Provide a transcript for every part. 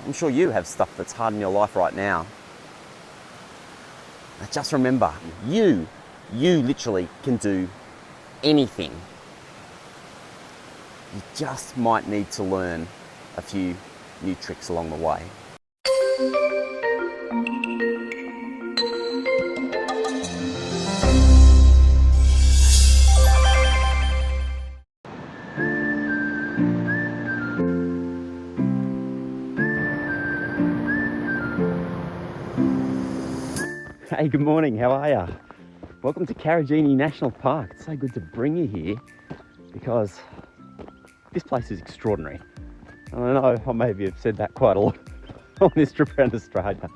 I'm sure you have stuff that's hard in your life right now. But just remember, you literally can do anything. You just might need to learn a few new tricks along the way. Hey, good morning, how are ya? Welcome to Karijini National Park. It's so good to bring you here because this place is extraordinary. I know I maybe have said that quite a lot on this trip around Australia,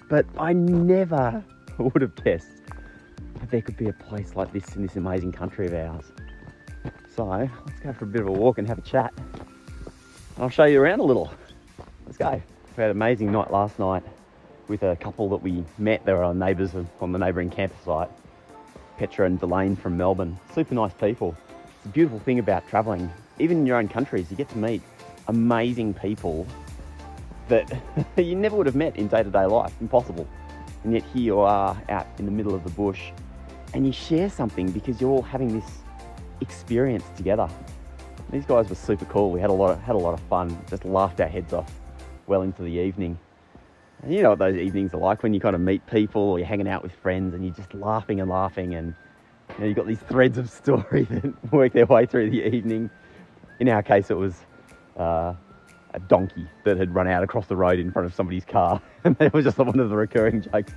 but I never would have guessed that there could be a place like this in this amazing country of ours. So let's go for a bit of a walk and have a chat. I'll show you around a little. Let's go. We had an amazing night last night with a couple that we met. They were our neighbours on the neighbouring campus site, Petra and Delane from Melbourne. Super nice people. It's a beautiful thing about travelling. Even in your own countries, you get to meet amazing people that you never would have met in day-to-day life. Impossible. And yet here you are out in the middle of the bush and you share something because you're all having this experience together. These guys were super cool. We had a lot of fun. Just laughed our heads off well into the evening. And you know what those evenings are like when you kind of meet people or you're hanging out with friends and you're just laughing and you know, you've got these threads of story that work their way through the evening. In our case, it was a donkey that had run out across the road in front of somebody's car. And that was just one of the recurring jokes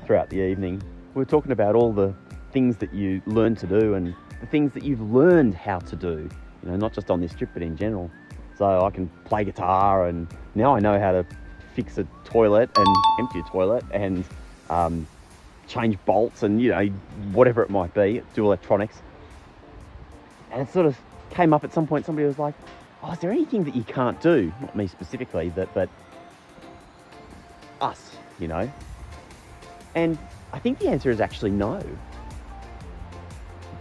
throughout the evening. We were talking about all the things that you learn to do and the things that you've learned how to do, you know, not just on this trip, but in general. So I can play guitar and now I know how to fix a toilet and empty a toilet and change bolts and, you know, whatever it might be, do electronics. And it sort of came up at some point, somebody was like, oh, is there anything that you can't do? Not me specifically, but us, you know? And I think the answer is actually no.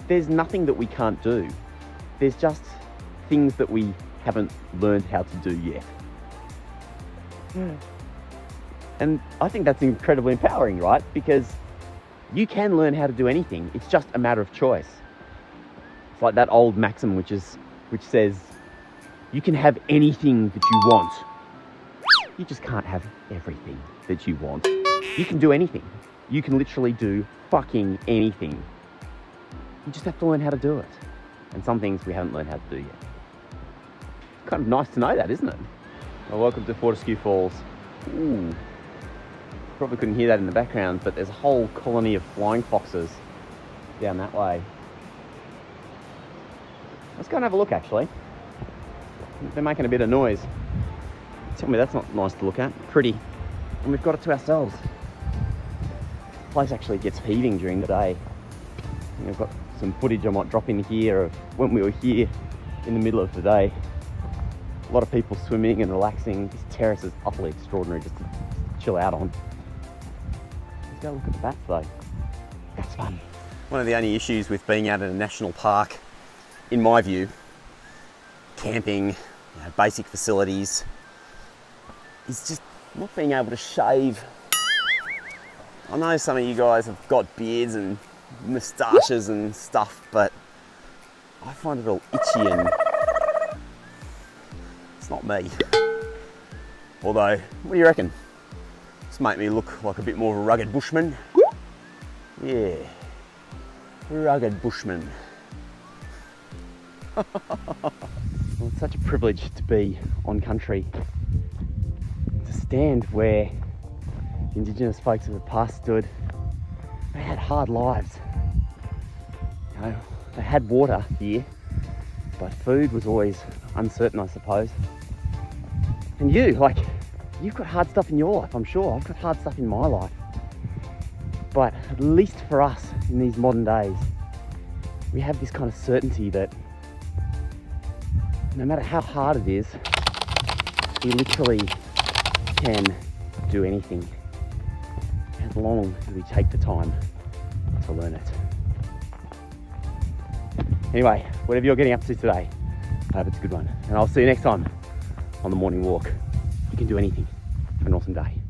There's nothing that we can't do. There's just things that we haven't learned how to do yet. And I think that's incredibly empowering, right? Because you can learn how to do anything. It's just a matter of choice. It's like that old maxim which says you can have anything that you want. You just can't have everything that you want. You can do anything. You can literally do fucking anything. You just have to learn how to do it. And some things we haven't learned how to do yet. Kind of nice to know that, isn't it? Well, welcome to Fortescue Falls. Ooh. Probably couldn't hear that in the background, but there's a whole colony of flying foxes down that way. Let's go and have a look, actually. They're making a bit of noise. Tell me that's not nice to look at. Pretty. And we've got it to ourselves. The place actually gets heaving during the day. And we've got some footage I might drop in here of when we were here in the middle of the day. A lot of people swimming and relaxing. This terrace is utterly extraordinary just to chill out on. Let's go look at the bats though. That's fun. One of the only issues with being out in a national park, in my view, camping, you know, basic facilities, is just not being able to shave. I know some of you guys have got beards and moustaches and stuff, but I find it all itchy and it's not me. Although, what do you reckon? This make me look like a bit more of a rugged bushman. Yeah, rugged bushman. Well, it's such a privilege to be on country, to stand where Indigenous folks of the past stood. They had hard lives. You know, they had water here, but food was always uncertain, I suppose. And you've got hard stuff in your life, I'm sure. I've got hard stuff in my life. But at least for us in these modern days, we have this kind of certainty that no matter how hard it is, we literally can do anything as long as we take the time to learn it. Anyway, whatever you're getting up to today, I hope it's a good one. And I'll see you next time on the morning walk. You can do anything. Have an awesome day.